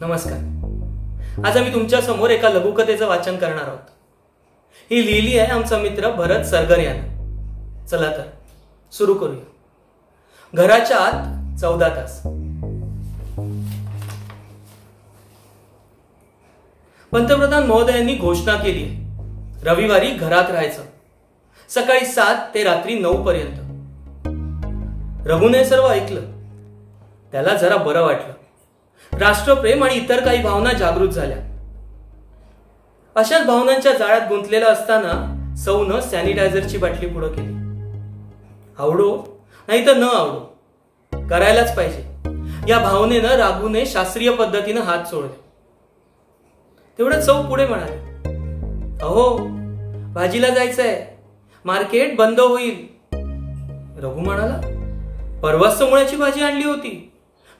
नमस्कार. आज आम्ही तुमच्या समोर एका लघुकथेचं वाचन करणार आहोत. ही लिहिली आहे आमचा मित्र भरत सरगर यानं. चला तर सुरू करूया. घराच्या आत 14 तास. पंतप्रधान महोदयांनी घोषणा केली आहे, रविवारी घरात राहायचं, सकाळी 7 ते रात्री 9 पर्यंत. रघुने सर्व ऐकलं. त्याला जरा बरं वाटलं. राष्ट्रप्रेम आणि इतर काही भावना जागृत झाल्या. अशाच भावनांच्या जाळ्यात गुंतलेला असताना सौनं सॅनिटायझरची बाटली पुढे केली. आवडो नाही तर न आवडो, करायलाच पाहिजे या भावनेनं राघूने शास्त्रीय पद्धतीनं हात सोडले. तेवढं सौ पुढे म्हणाले, अहो भाजीला जायचंय, मार्केट बंद होईल. रघु म्हणाला, परवाच मुळ्याची भाजी आणली होती,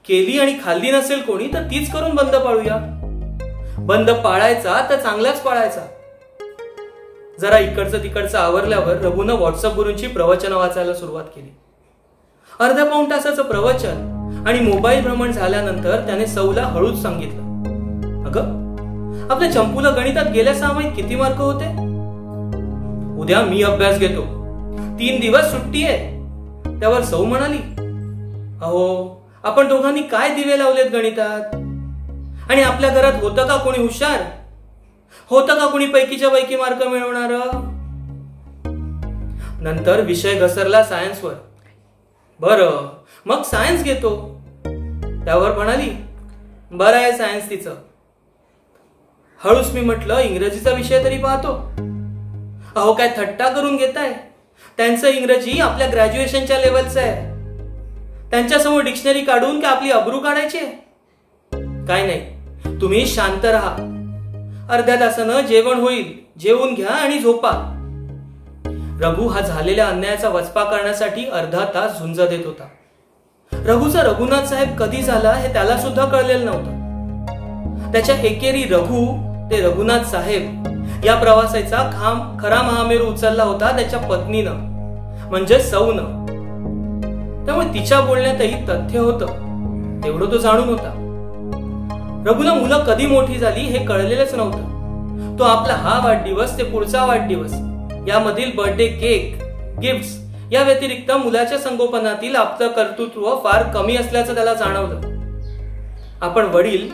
केली आणि खाल्ली नसेल कोणी तर तीच करून बंद पाळूया. बंद पाळायचा तर चांगलाच पाळायचा. जरा इकडचं तिकडचं आवरल्यावर रघुनं व्हॉट्सअप वरूनची प्रवचन वाचायला सुरुवात केली. अर्धा पाऊण तासाचं प्रवचन आणि मोबाईल भ्रमण झाल्यानंतर त्याने सौला हळूच सांगितलं, अगं आपल्या चंपूला गणितात गेल्या 6 महिन्यात किती मार्क होते? उद्या मी अभ्यास घेतो, 3 दिवस सुट्टी आहे. त्यावर सौ म्हणाली, अहो आपण दोघांनी काय दिवे लावलेत गणितात? आणि आपल्या घरात होतं का कोणी हुशार? होतं का कोणी पैकीच्या पैकी मार्क मिळवणार? नंतर विषय घसरला सायन्सवर. बरं मग सायन्स घेतो. त्यावर म्हणाली, बरं आहे सायन्स तिचं. हळूच मी म्हटलं, इंग्रजीचा विषय तरी पाहतो. अहो काय थट्टा करून घेताय? त्यांचं इंग्रजी आपल्या ग्रॅज्युएशनच्या लेवलचं आहे. त्यांच्यासमोर डिक्शनरी काढून की आपली अब्रू काढायची? काय नाही, तुम्ही शांत राहा. अर्ध्या तासानं जेवण होईल, जेवून घ्या आणि झोपा. रघु हा झालेल्या अन्यायाचा वचपा करण्यासाठी अर्धा तास झुंज देत होता. रघुचा रघुनाथ साहेब कधी झाला हे त्याला सुद्धा कळलेलं नव्हतं. त्याच्या एकेरी रघु ते रघुनाथ साहेब या प्रवासाचा खरा महामेरू उचलला होता त्याच्या पत्नीनं, म्हणजे सौनं. त्यामुळे तिच्या बोलण्यातही तथ्य होतं, तेवढं तो जाणून होता. रघुला मुलं कधी मोठी झाली हे कळलेलंच नव्हतं. तो आपला हा वाढदिवस ते पुढचा वाढदिवस यामधील बर्थडे केक, गिफ्ट्स या व्यतिरिक्त मुलाच्या संगोपनातील आपलं कर्तृत्व फार कमी असल्याचं त्याला जाणवलं. आपण वडील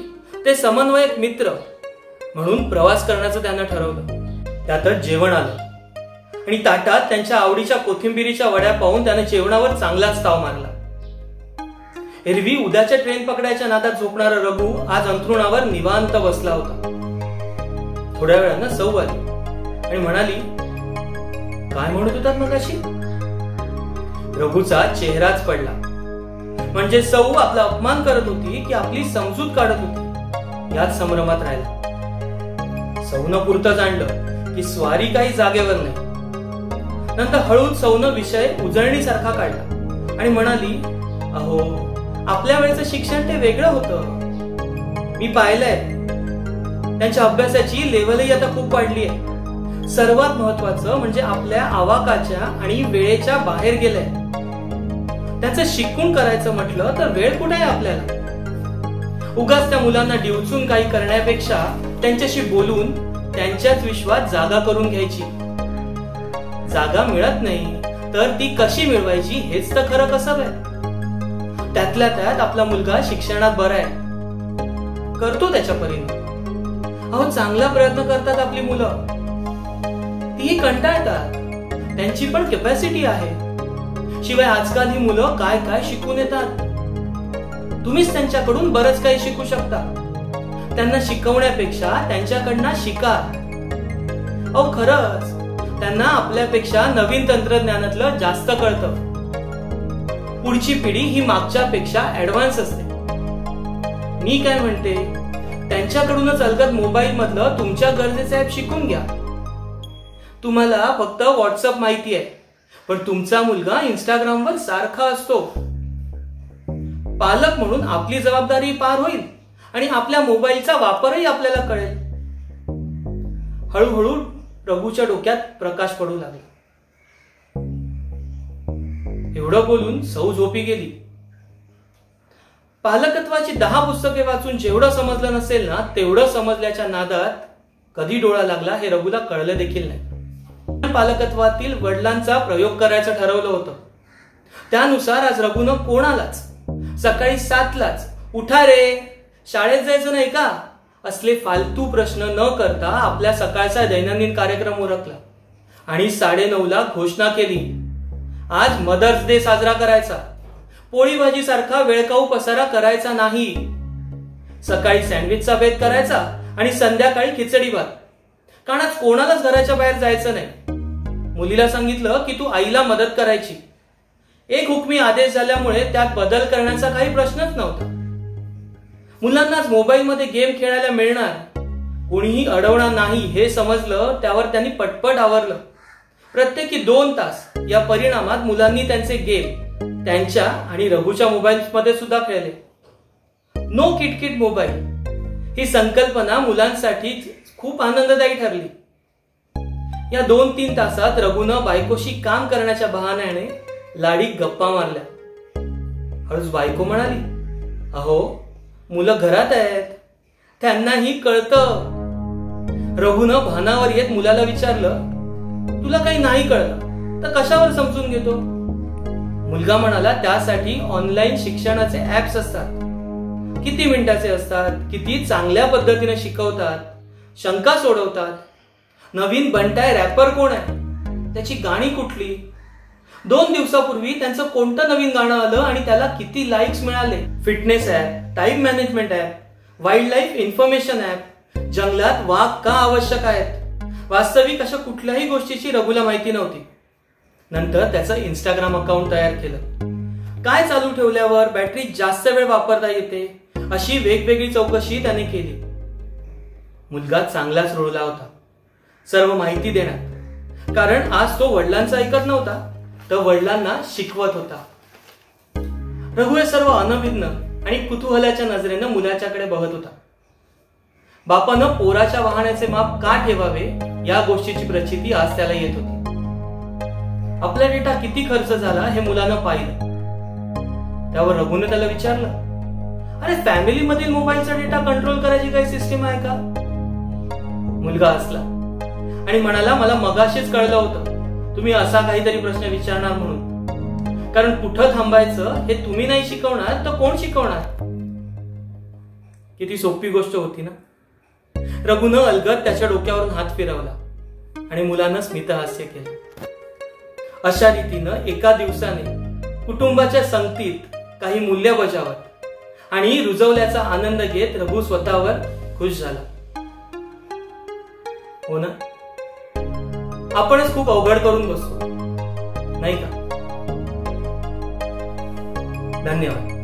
ते समन्वयक मित्र म्हणून प्रवास करण्याचं त्यानं ठरवलं. त्यातच जेवण आलं आणि ताटात त्यांच्या आवडीच्या कोथिंबिरीच्या वड्या पाहून त्याने जेवणावर चांगलाच ताव मारला. एरवी उद्याच्या ट्रेन पकडायच्या नादात झोपणारा रघु आज अंथरुणावर निवांत बसला होता. थोड्या वेळानं सौ आली आणि म्हणाली, काय म्हणत होतात मगाशी? रघुचा चेहराच पडला. म्हणजे सौ आपला अपमान करत होती की आपली समजूत काढत होती यात संभ्रमात राहिला. सौनं पुरतं जाणलं की स्वारी काही जागेवर नाही. नंतर हळूच सौनं विषय उजळणीसारखा काढला आणि म्हणाली, अहो आपल्या वेळेचं शिक्षण ते वेगळं होतं. मी पाहिलंय, त्यांच्या अभ्यासाची लेवलही आता खूप वाढली आहे. सर्वात महत्वाचं म्हणजे आपल्या आवाकाच्या आणि वेळेच्या बाहेर गेलंय. त्यांचं शिकून करायचं म्हटलं तर वेळ कुठे आहे आपल्याला? उगाच त्या मुलांना डिवचून काही करण्यापेक्षा त्यांच्याशी बोलून त्यांच्याच विश्वात जागा करून घ्यायची. जागा मिळत नाही तर ती कशी मिळवायची हेच तर खरं कसब आहे. त्यातल्या त्यात आपला मुलगा शिक्षणात बरा आहे, करतो त्याच्या परीने. अहो चांगला प्रयत्न करतात आपली मुलं, तीही कंटाळतात. त्यांची पण कॅपॅसिटी आहे. शिवाय आजकाल ही मुलं काय काय शिकून येतात. तुम्हीच त्यांच्याकडून बरंच काही शिकू शकता. त्यांना शिकवण्यापेक्षा त्यांच्याकडनं शिका. अहो खरंच त्यांना आपल्यापेक्षा नवीन तंत्रज्ञानातलं जास्त कळतं. पुढची पिढी ही मागच्या पेक्षा ऍडव्हान्स असते. मी काय म्हणते, त्यांच्याकडूनच अलगद मोबाईल मधलं तुमच्या गरजेचं ऍप शिकून घ्या. तुम्हाला फक्त व्हॉट्सअप माहिती आहे, पण तुमचा मुलगा इंस्टाग्रामवर सारखा असतो. पालक म्हणून आपली जबाबदारी पार होईल आणि आपल्या मोबाईलचा वापरही आपल्याला कळेल. हळूहळू रघुच्या डोक्यात प्रकाश पडू लागला. एवढं बोलून सौ झोपी गेली. पालकत्वाची 10 पुस्तके वाचून जेवढं समजलं नसेल ना, तेवढं समजल्याच्या नादात कधी डोळा लागला हे रघुला कळलं देखील नाही. पालकत्वातील वडिलांचा प्रयोग करायचं ठरवलं होतं. त्यानुसार आज रघुनं कोणालाच सकाळी 7लाच उठा रे, शाळेत जायचं नाही का, असले फालतू प्रश्न न करता आपल्या सकाळचा दैनंदिन कार्यक्रम उरकला आणि 9:30ला घोषणा केली, आज मदर्स डे साजरा करायचा. पोळी भाजी सारखा वेळकाऊ पसारा करायचा नाही. सकाळी सँडविचचा बेत करायचा आणि संध्याकाळी खिचडी भात. कारण आज कोणालाच घराच्या बाहेर जायचं नाही. मुलीला सांगितलं की तू आईला मदत करायची. एक हुकमी आदेश झाल्यामुळे त्यात बदल करण्याचा काही प्रश्नच नव्हता. मुलांना मोबाईलमध्ये गेम खेळायला मिळणार, कोणीही अडवणार नाही हे समजलं. त्यावर त्यांनी पटपट आवरलं. प्रत्येकी 2 तास या परिणामात मुलांनी त्यांचे गेम त्यांच्या आणि रघुच्या मोबाईलमध्ये सुद्धा खेळले. नो किटकिट मोबाईल ही संकल्पना मुलांसाठी खूप आनंददायी ठरली. या 2-3 तासात रघुनं बायकोशी काम करण्याच्या बहाण्याने लाडीत गप्पा मारल्या. हळूच बायको म्हणाली, अहो मुलं घरात आहेत, त्यांनाही कळतं. रघुनं भानावर येत मुलाला विचारलं, तुला काही नाही कळलं तर कशावर समजून घेतो? मुलगा म्हणाला, त्यासाठी ऑनलाईन शिक्षणाचे ऍप्स असतात. किती मिनिटाचे असतात, किती चांगल्या पद्धतीने शिकवतात, शंका सोडवतात. नवीन बंटाय रॅपर कोण आहे, त्याची गाणी कुठली, 2 दिवसापूर्वी त्यांचं कोणतं नवीन गाणं आलं आणि त्याला किती लाईक्स मिळाले. Fitness app, time management app, wild life information app, जंगलात वाघ का आवश्यक आहेत, वास्तविक अशा कुठल्याही गोष्टीची रघुला माहिती नव्हती. नंतर त्याचं इंस्टाग्राम अकाउंट तयार केलं. काय चालू ठेवल्यावर बॅटरी जास्त वेळ वापरता येते अशी वेगवेगळी चौकशी त्याने केली. मुलगा चांगलाच रुळला होता सर्व माहिती देण्यात. कारण आज तो वडिलांचं ऐकत नव्हता तर वडिलांना शिकवत होता. रघु हे सर्व अनभिज्ञ आणि कुतूहलाच्या नजरेनं मुलाच्याकडे बघत होता. बापानं पोराच्या वाहनाचे माप का ठेवावे या गोष्टीची प्रचिती आज त्याला येत होती. आपला डेटा किती खर्च झाला हे मुलानं पाहिलं. त्यावर रघुने त्याला विचारलं, अरे फॅमिली मधील मोबाईलचा डेटा कंट्रोल करायची काही सिस्टीम आहे का? मुलगा हसला आणि म्हणाला, मला मगाशीच कळलं होतं तुम्ही असा काहीतरी प्रश्न विचारणार म्हणून. कारण कुठं थांबायचं हे तुम्ही नाही शिकवणार तर कोण शिकवणार? किती सोपी गोष्ट होती ना. रघुनं अलगद त्याच्या डोक्यावरून हात फिरवला आणि मुलानं स्मितहास्य केलं. अशा रीतीनं एका दिवसाने कुटुंबाच्या संगतीत काही मूल्य बजावत आणि रुजवल्याचा आनंद घेत रघु स्वतःवर खुश झाला. हो ना, आपणच खूप अवघड करून बसतो नाही का? धन्यवाद.